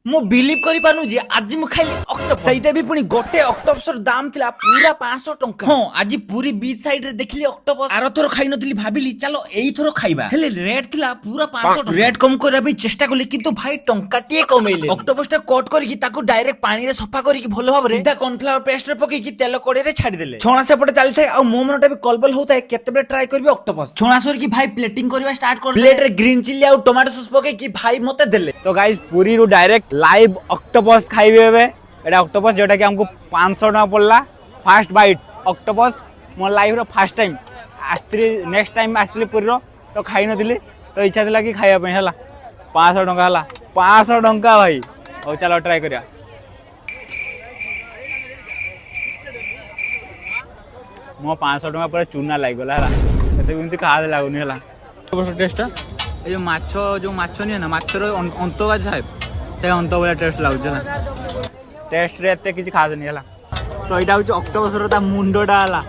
मु बिलीव करि पानु जे आज मु खाइली ऑक्टोपस सहीटा भी पुनी गोटे ऑक्टोपस र दाम थिला पूरा 500 टंका। हां आज पूरी बीच साइड रे देखली ऑक्टोपस आरो थोर खाइ नथिली भाबिली चलो एई थोर खाइबा हेले रेट थिला पूरा 500 टंका। रेट कम करा भी चेष्टा करली किंतु भाई टंका टिए कमेइले। ऑक्टोपस टा कट करी ताको डायरेक्ट पानी रे सफा करी भलो भाबरे सीधा कॉर्नफ्लावर पेस्ट रे पकई कि तेल कड़े रे छाडी देले। छोणा सेपटे चली थाए आ मो मनटा भी कलबल होता है केतेबे ट्राई करबी ऑक्टोपस। छोणा सर की भाई प्लेटिंग करबा स्टार्ट कर प्लेट रे ग्रीन चिली आ टोमेटो सॉस पकई कि भाई मते देले। तो गाइस पूरी रू डायरेक्ट लाइव ऑक्टोपस खाइबे एबे एटा ऑक्टोपस जोटा कि हमको 500 टका पड़ला फास्ट बाइट ऑक्टोपस मो life row first time आस्त्री next time आस्त्री पूरी रो तो खाइ नथिली तो इच्छा थिला कि खाइबा पे हला 500 टका हला 500 टका भाई ओ चलो ट्राई करिया। मो 500 टका पर चूना लाग गला हला एते बिनती खा लागुनी हला ऑक्टोपस टेस्ट ए जो माछो नहीं है ना माछ रो अंतवा साहेब ते अंत वाला टेस्ट लागुछ टेस्ट रे एते किछि खास नहीं हला तो एटा होछ ऑक्टोपस रो ता मुंडोटा हला